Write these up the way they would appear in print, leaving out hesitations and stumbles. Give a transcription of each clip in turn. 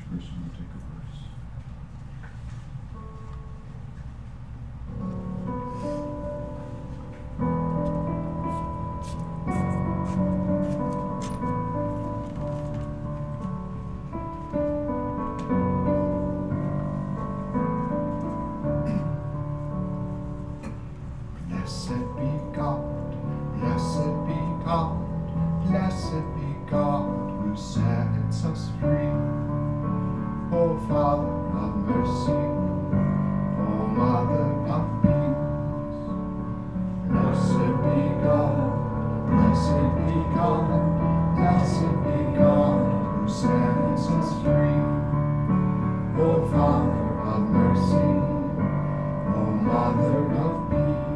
person will take a verse. Blessed be God, blessed be God, blessed be God who sets us free. O Father of mercy, O Mother of peace. Blessed be God, blessed be God, blessed be God who sets us free. O Father of mercy, O Mother of peace.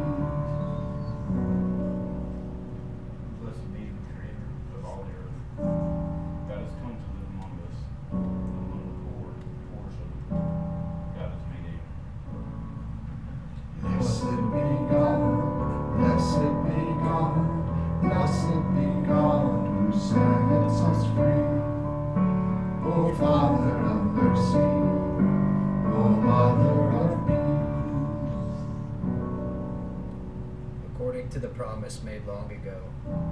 Blessed be the Creator of all the earth. God has come to live among us, among the poor, so God has made able. Blessed be God, blessed be God, blessed be God who sets us free. O Father of mercy, O Mother of peace. According to the promise made long ago,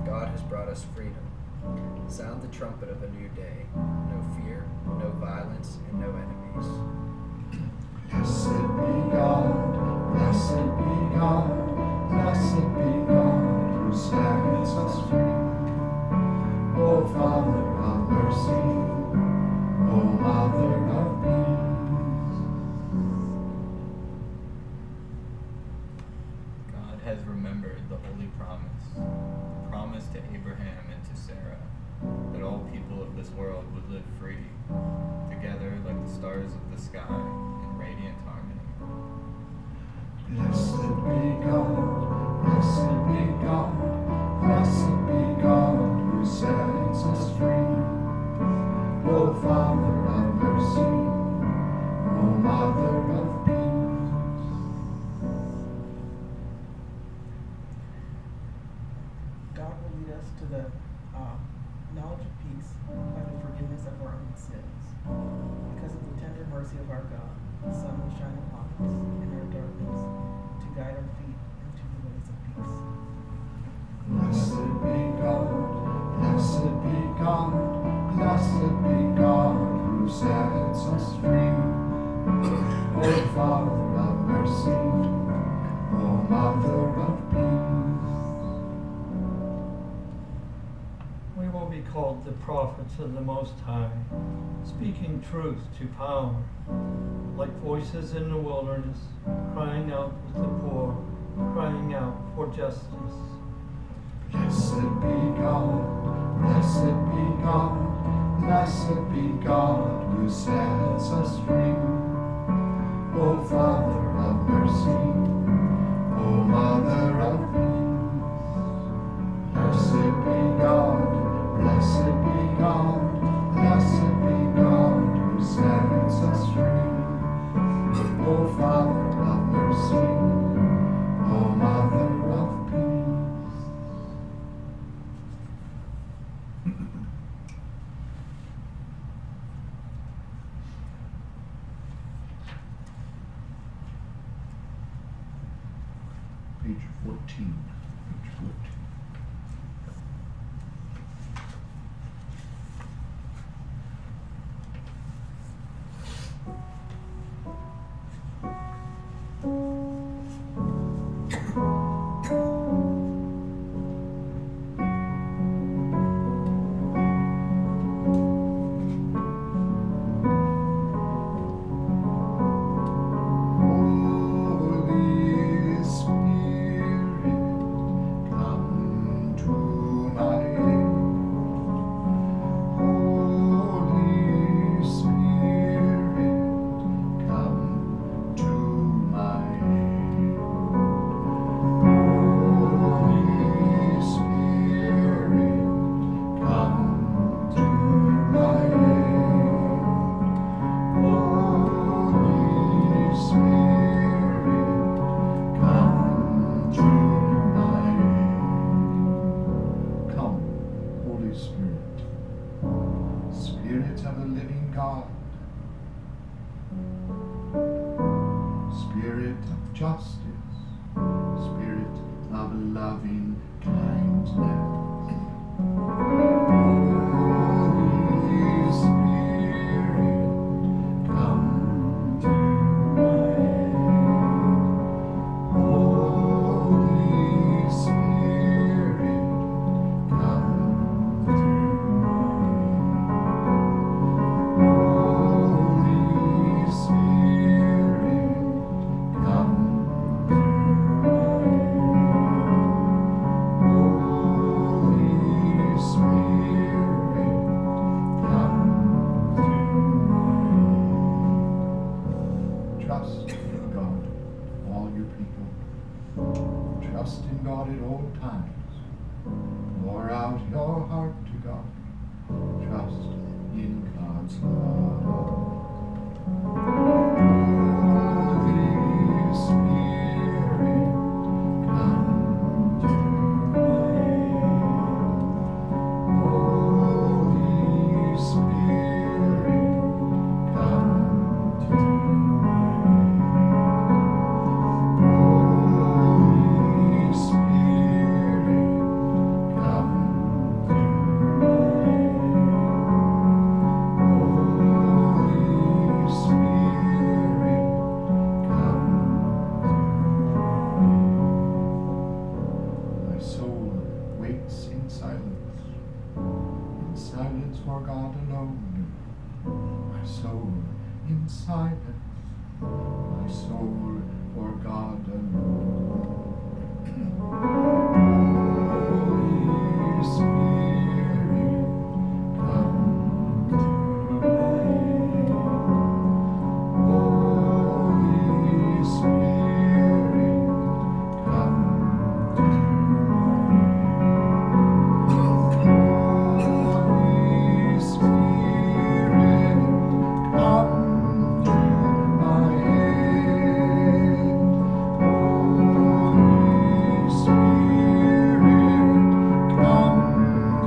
God has brought us freedom. Sound the trumpet of a new day. No fear, no violence, and no enemies. Blessed be God, blessed be God, blessed be God who sets us free. O Father of mercy, O Mother of peace. God has remembered the holy promise, the promise to Abraham and to Sarah, that all people of this world would live free, together like the stars of the sky in radiant harmony. Blessed be God, blessed be God, blessed be God who sets us free. O Father of mercy, O Mother of peace. God will lead us to the knowledge of peace by the forgiveness of our own sins. Because of the tender mercy of our God, the sun will shine upon us in our darkness to guide our feet into the ways of peace. Blessed be God, blessed be God, blessed be God who sets us free. O Father of mercy, O Mother of peace. We will be called the prophets of the Most High, speaking truth to power, like voices in the wilderness, crying out with the poor, crying out for justice. Blessed be God, blessed be God, blessed be God who sets us free. O Father of mercy, O Mother of peace. Blessed be God, blessed be God, blessed be God who sets us free. O Father of mercy, O Mother of peace. Page 14. Page 14. Holy Spirit, come to my aid. Holy Spirit, come to my aid. Holy Spirit, come to my aid. Holy Spirit, come to my aid. Come, Holy Spirit, Spirit of the living God, Spirit of justice, Spirit of loving kindness. Holy Spirit, come to my aid. Holy Spirit, come to my aid. Holy Spirit, come to my aid. Holy Spirit, come to my aid. Trust in God, all you people. Trust in God at all times. Pour out your heart to God. Trust in God's love. Holy Spirit, come to my aid. Holy Spirit, come to my aid. Holy Spirit, come to my aid. Holy Spirit, come to my aid. My soul waits in silence for God alone. My soul in silence, my soul for God alone. Holy Spirit, come to my aid. Holy Spirit, come to my aid. Holy Spirit, come to my aid. Holy Spirit, come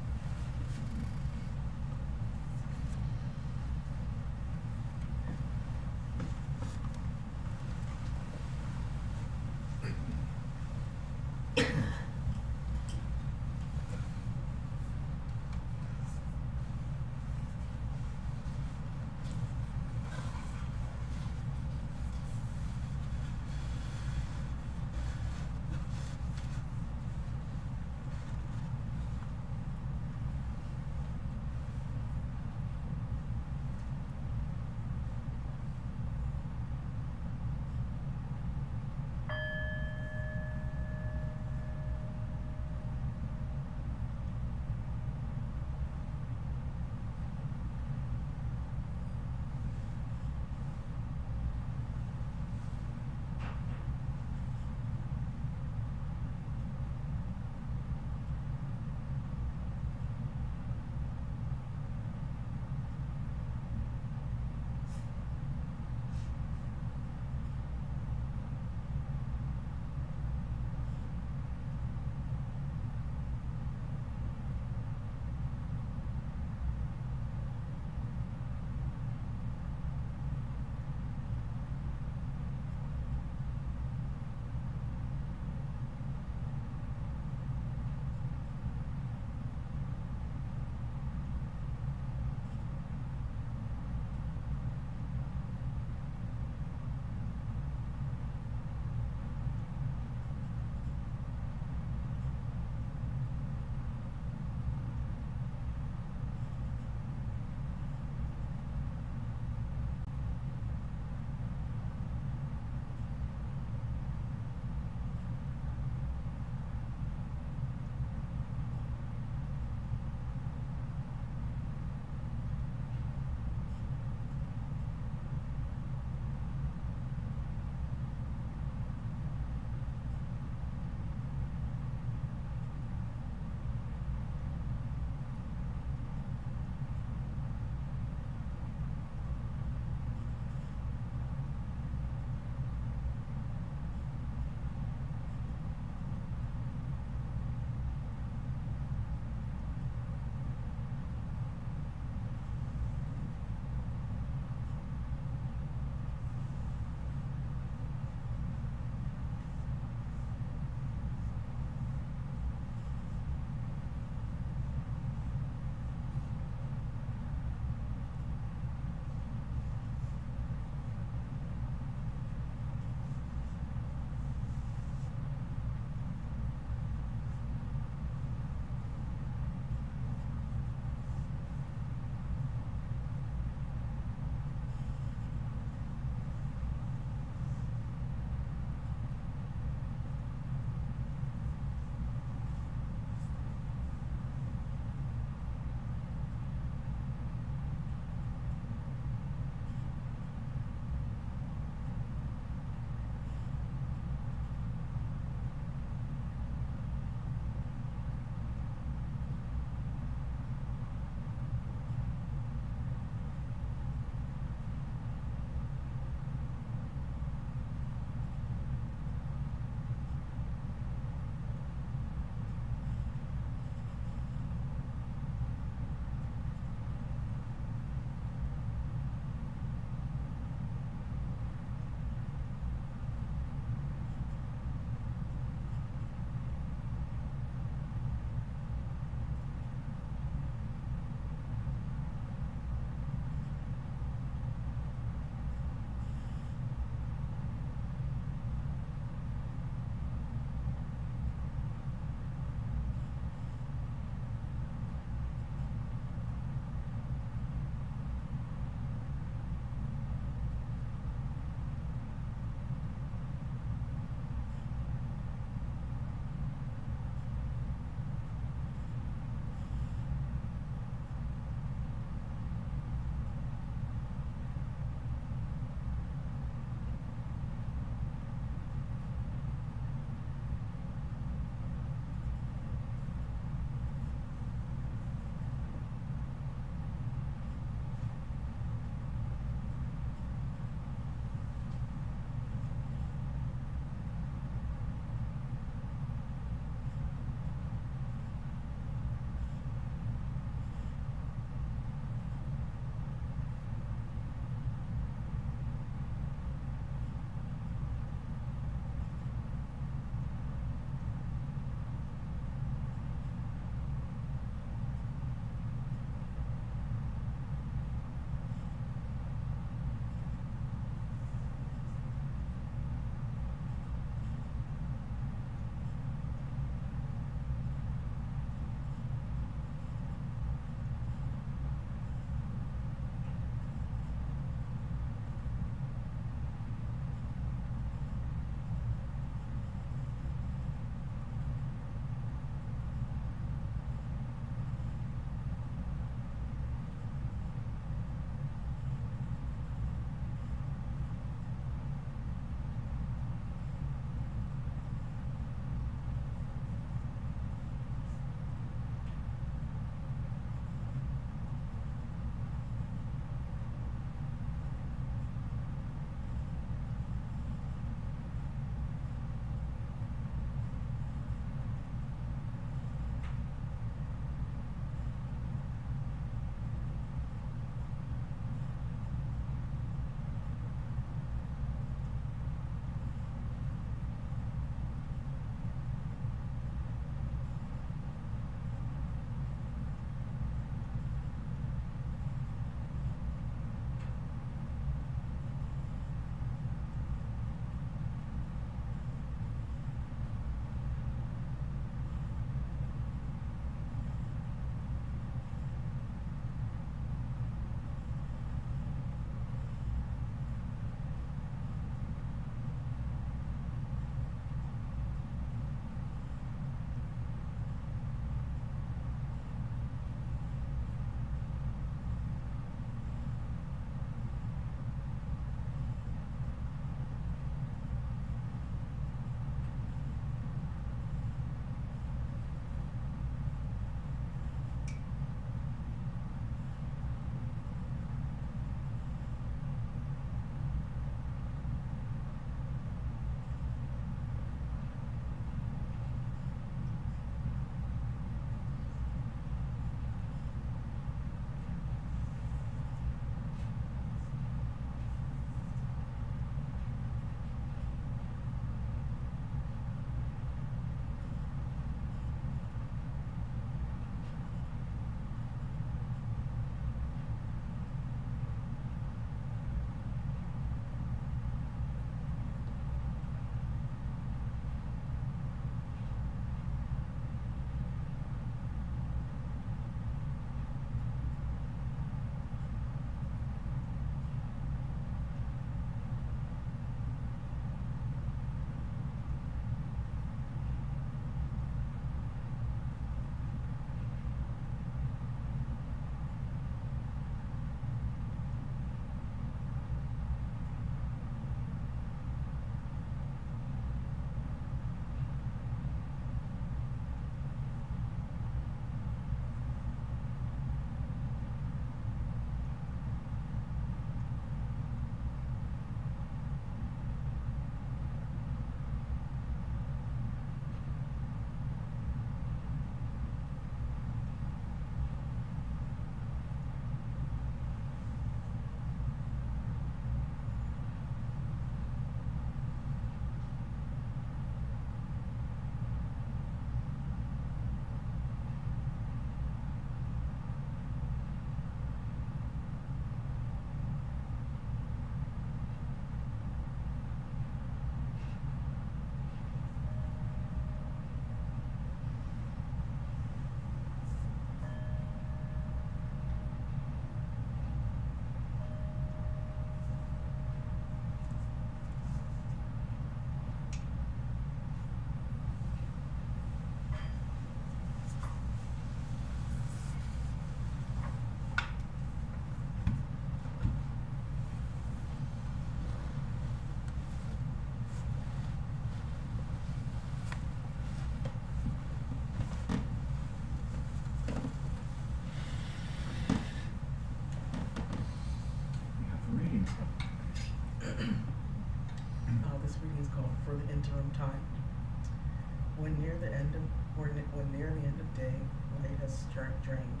When near the end of day, light has drained.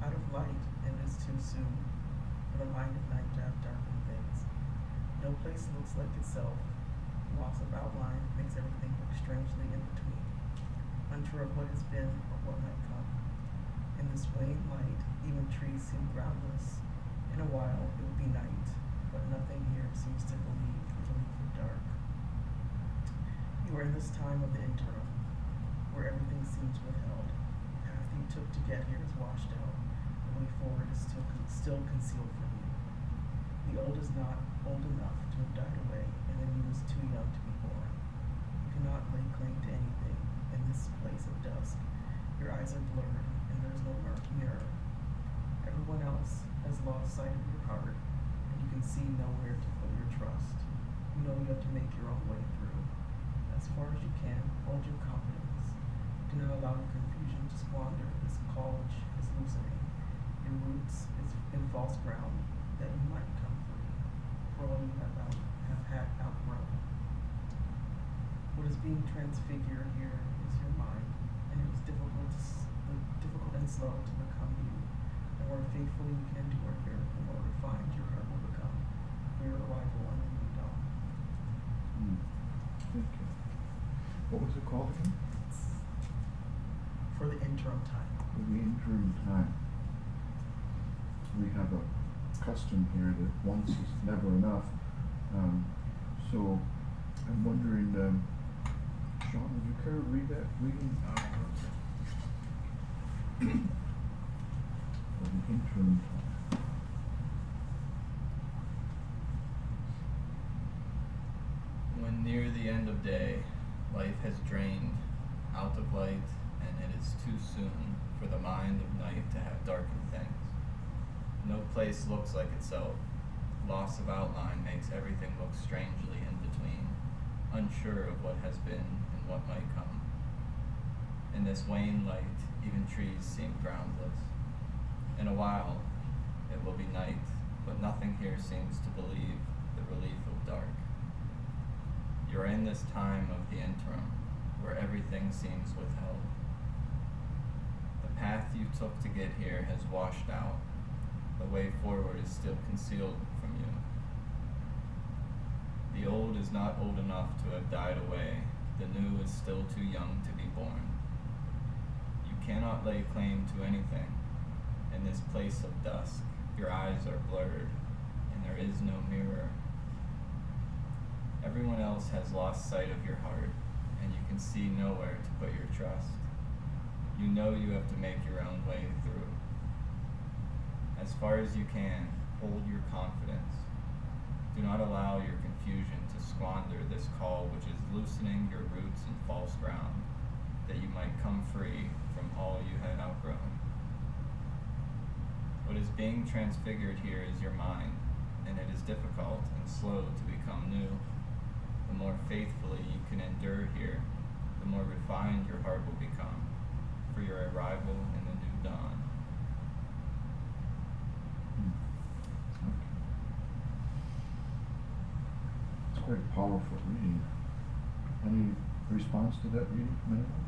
Out of light, and it is too soon for the mind of night to have darkened things. No place looks like itself. Loss of outline makes everything look strangely in between, unsure of what has been or what might come. In this wan light, even trees seem groundless. In a while, it will be night, but nothing here seems to believe the relief of dark. You are in this time of the interim, where everything seems withheld. The path you took to get here is washed out. The way forward is still concealed from you. The old is not old enough to have died away, and the new is too young to be born. You cannot lay claim to anything in this place of dusk. Your eyes are blurred, and there is no mirror. Everyone else has lost sight of your heart, and you can see nowhere to put your trust. You know you have to make your own way through. As far as you can, hold your confidence. Do not allow your confusion to squander this call which is loosening. Your roots is in false ground, that you might come free, for all you have had outgrown. What is being transfigured here is your mind, and it is difficult and slow to become you. The more faithfully you can endure here, the more refined your heart will become for your arrival on the new dawn. Thank you. What was it called again? For the interim time. For the interim time. We have a custom here that once is never enough. So I'm wondering, Sean, would you care to read that reading? For the interim time. When near the end of day, life has drained out of light, and it is too soon for the mind of night to have darkened things. No place looks like itself. Loss of outline makes everything look strangely in between, unsure of what has been and what might come. In this wan light, even trees seem groundless. In a while, it will be night, but nothing here seems to believe the relief of dark. You are in this time of the interim, where everything seems withheld. The path you took to get here has washed out. The way forward is still concealed from you. The old is not old enough to have died away. The new is still too young to be born. You cannot lay claim to anything. In this place of dusk, your eyes are blurred, and there is no mirror. Everyone else has lost sight of your heart, and you can see nowhere to put your trust. You know you have to make your own way through. As far as you can, hold your confidence. Do not allow your confusion to squander this call which is loosening your roots in false ground, that you might come free from all you had outgrown. What is being transfigured here is your mind, and it is difficult and slow to become new. The more faithfully you can endure here, the more refined your heart will become for your arrival in the new dawn. It's quite a powerful reading. Any response to that reading from anyone?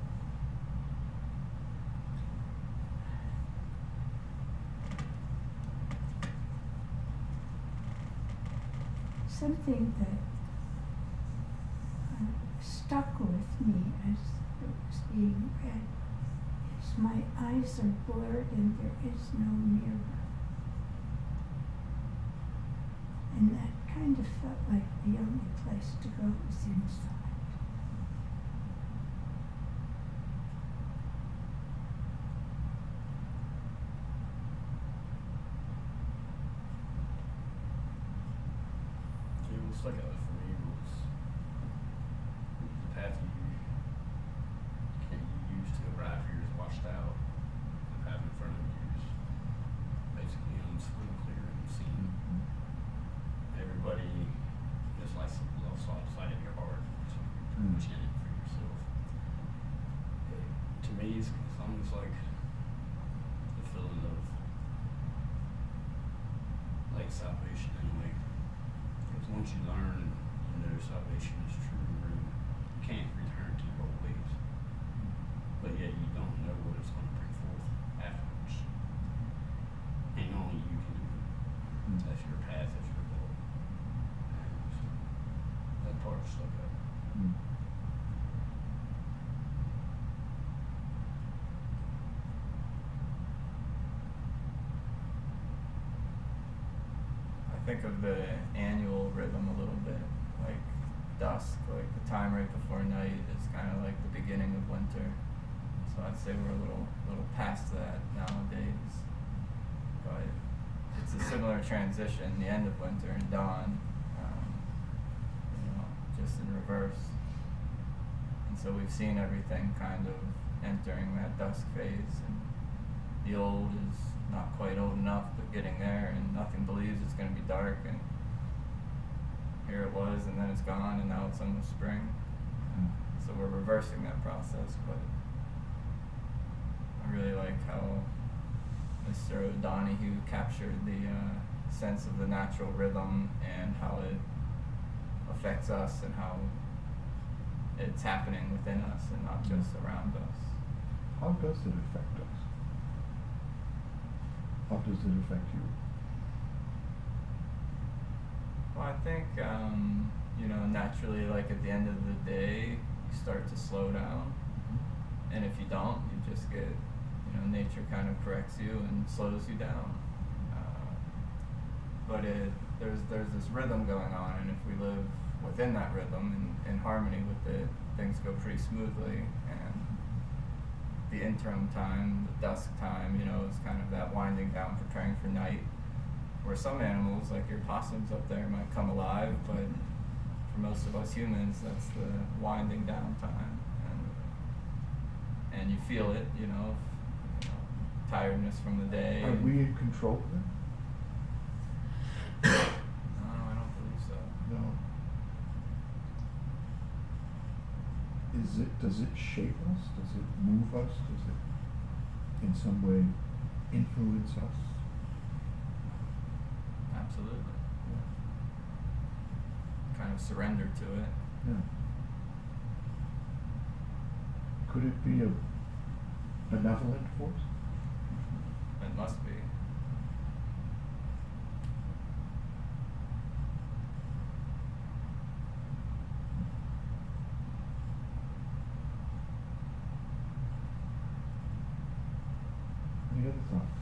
Something that stuck with me as it was being read is my eyes are blurred and there is no mirror. And that kind of felt like the only place to go was inside. It was like for me, it was the path you use to arrive here is washed out. The path in front of you is basically unclear and seen. Everybody just like lost sight of your heart, so you're pretty much in it for yourself. To me, it's almost like the feeling of like salvation in a way. Because once you learn, you know salvation is true, you can't return to your old ways. think of the annual rhythm a little bit, like dusk, like the time right before night is kind of like the beginning of winter. So I'd say we're a little past that nowadays, but it's a similar transition, the end of winter and dawn, just in reverse. And so we've seen everything kind of entering that dusk phase, and the old is not quite old enough, but getting there, and nothing believes it's going to be dark, and here it was, and then it's gone, and now it's almost spring. So we're reversing that process, but I really like how Mr. O'Donoghue captured the sense of the natural rhythm and how it affects us and how it's happening within us and not just around us. How does it affect us? How does it affect you? Well, I think, naturally, like at the end of the day, you start to slow down. And if you don't, you just get, nature kind of corrects you and slows you down. But there's this rhythm going on, and if we live within that rhythm and in harmony with it, things go pretty smoothly. And the interim time, the dusk time, is kind of that winding down, preparing for night. Where some animals, like your possums up there, might come alive, but for most of us humans, that's the winding down time. And you feel it, tiredness from the day. Are we in control of it? No, I don't believe so. No. Does it shape us? Does it move us? Does it in some way influence us? Absolutely. Kind of surrender to it. Yeah. Could it be a benevolent force? It must be. Any other thoughts?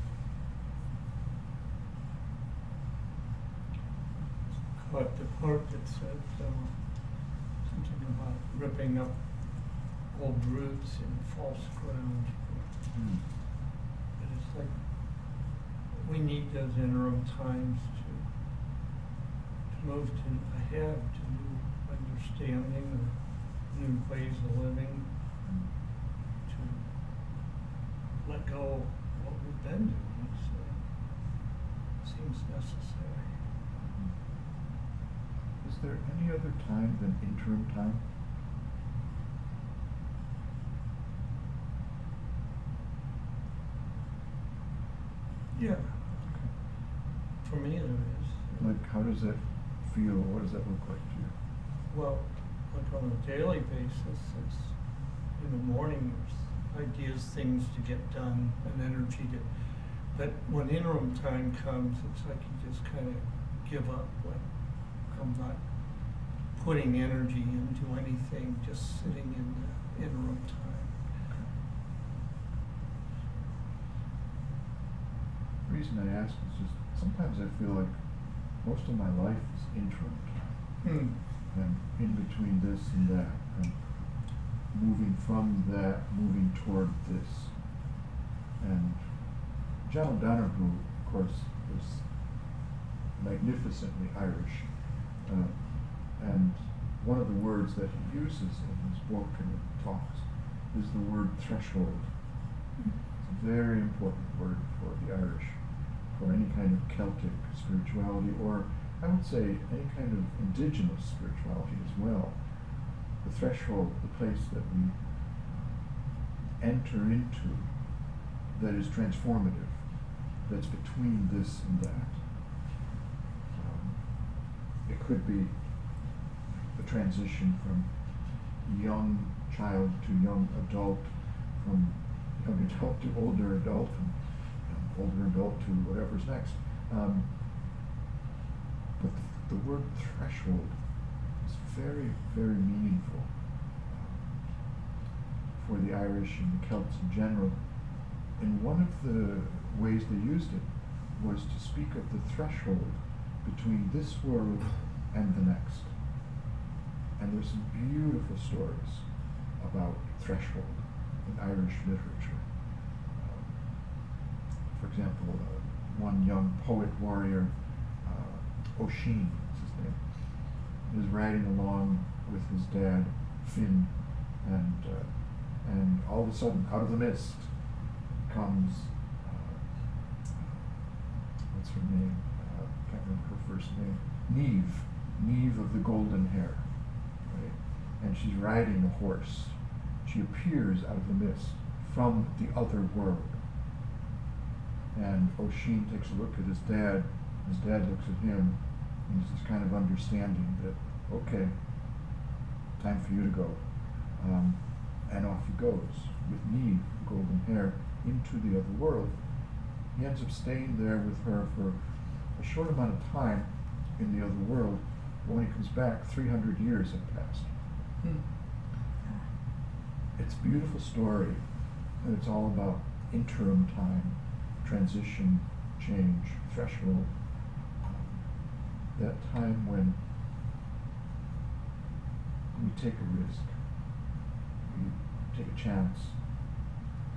But the part that said something about ripping up old roots in false ground. But it's like we need those interim times to move ahead to new understanding or new ways of living, to let go of what we've been doing. Seems necessary. Is there any other time than interim time? Yeah. For me, there is. Like, how does that feel? What does that look like to you? Well, like on a daily basis, it's in the morning, there's ideas, things to get done, and energy to. But when interim time comes, it's like you just kind of give up. Like, I'm not putting energy into anything, just sitting in the interim time. The reason I ask is just sometimes I feel like most of my life is interim time. And in between this and that, and moving from that, moving toward this. And John O'Donoghue, of course, was magnificently Irish. And one of the words that he uses in his book and talks is the word threshold. It's a very important word for the Irish, for any kind of Celtic spirituality, or I would say any kind of indigenous spirituality as well. The threshold, the place that we enter into that is transformative, that's between this and that. It could be the transition from young child to young adult, from young adult to older adult, and older adult to whatever's next. But the word threshold is very, very meaningful for the Irish and the Celts in general. And one of the ways they used it was to speak of the threshold between this world and the next. And there's some beautiful stories about threshold in Irish literature. For example, one young poet warrior, O'Sheen is his name, is riding along with his dad, Finn, and all of a sudden, out of the mist, comes, what's her name? Can't remember her first name. Neve of the golden hair, right? And she's riding a horse. She appears out of the mist from the other world. And O'Sheen takes a look at his dad. His dad looks at him, and he's just kind of understanding that, okay, time for you to go. And off he goes with Neve, golden hair, into the other world. He ends up staying there with her for a short amount of time in the other world. But when he comes back, 300 years have passed. It's a beautiful story, and it's all about interim time, transition, change, threshold. That time when we take a risk, we take a chance,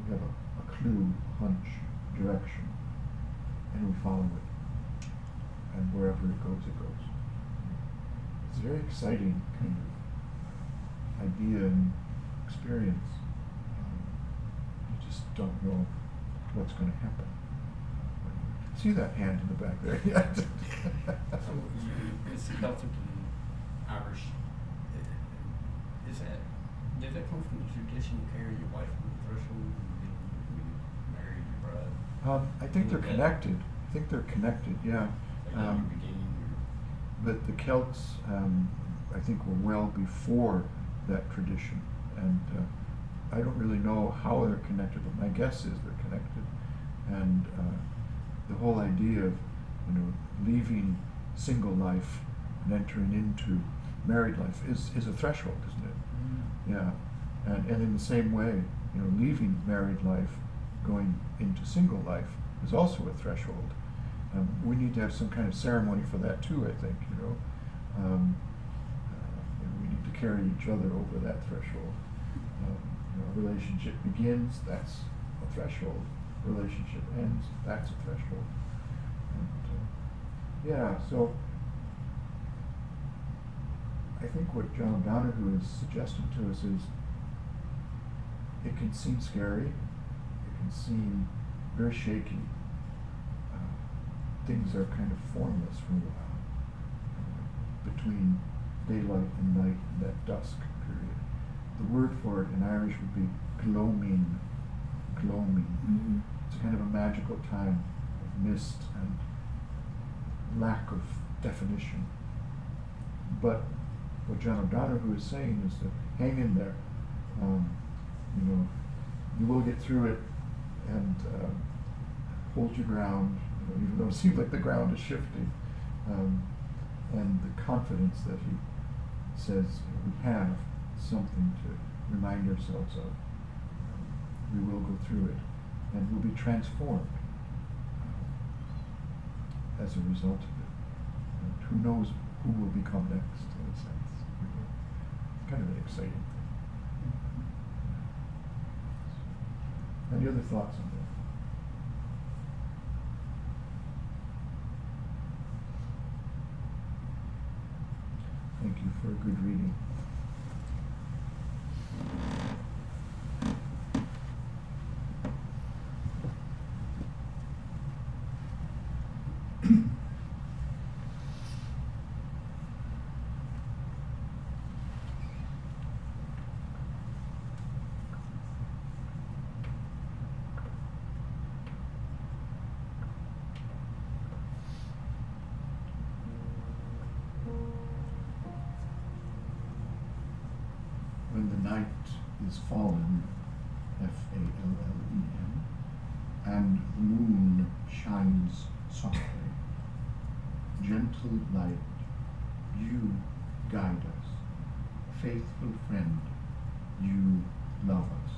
we have a clue, hunch, direction, and we follow it. And wherever it goes, it goes. It's a very exciting kind of idea and experience. You just don't know what's going to happen. See that hand in the back there? So it's Celtic and Irish. Does that come from the tradition of carrying your wife on the threshold and then marry your bride? I think they're connected. Yeah. Like in the beginning, But the Celts, I think, were well before that tradition, and I don't really know how they're connected, but my guess is they're connected. And the whole idea of, leaving single life and entering into married life is a threshold, isn't it? Yeah. And in the same way, leaving married life, going into single life is also a threshold. We need to have some kind of ceremony for that too, I think, we need to carry each other over that threshold. A relationship begins, that's a threshold. Relationship ends, that's a threshold. And, so I think what John O'Donohue is suggesting to us is it can seem scary, it can seem very shaky. Things are kind of formless for a while, between daylight and night, that dusk period. The word for it in Irish would be gloaming. Mm-hmm. It's a kind of a magical time of mist and lack of definition. But what John O'Donohue is saying is to hang in there. You will get through it, and hold your ground, even though it seems like the ground is shifting. And the confidence that he says we have something to remind ourselves of. We will go through it, and we'll be transformed as a result of it. And who knows who will become next, in a sense. It's kind of an exciting thing. Any other thoughts on that? Thank you for a good reading. When the night is fallen, F-A-L-L-E-N, and the moon shines softly, gentle light, you guide us. Faithful friend, you love us.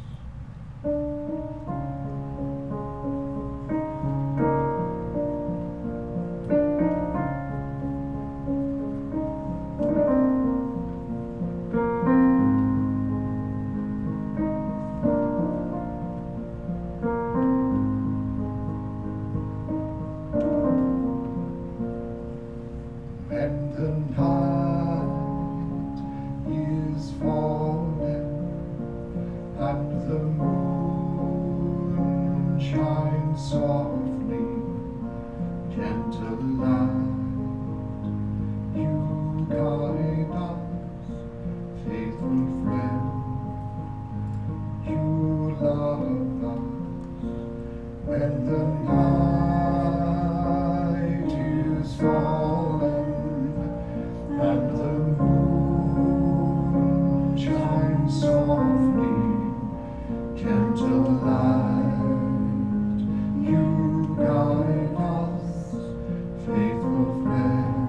and the moon shines softly, gentle light, you guide us, faithful friend, you love us, when the night is fallen, and the moon shines softly, gentle light, you guide us, faithful friend,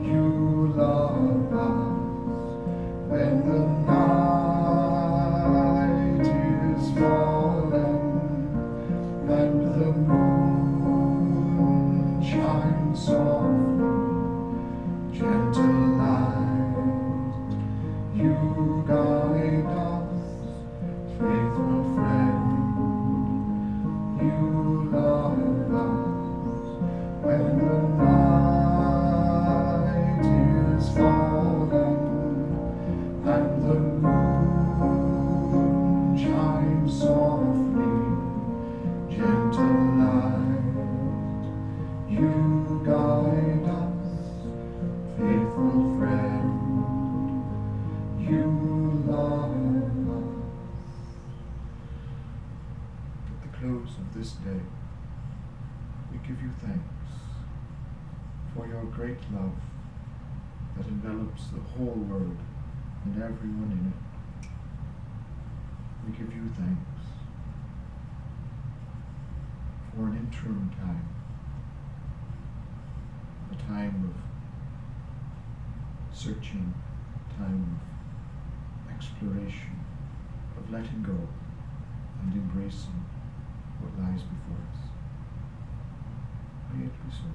you love us, when the night is fallen, and the moon shines softly, gentle light, you guide us, faithful friend, you love us, when the night is fallen, and the moon shines softly, gentle light, you guide us, faithful friend, you love us. At the close of this day, we give you thanks for your great love that envelops the whole world and everyone in it. We give you thanks for an interim time, a time of searching, time of exploration, of letting go and embracing what lies before us. May it be so.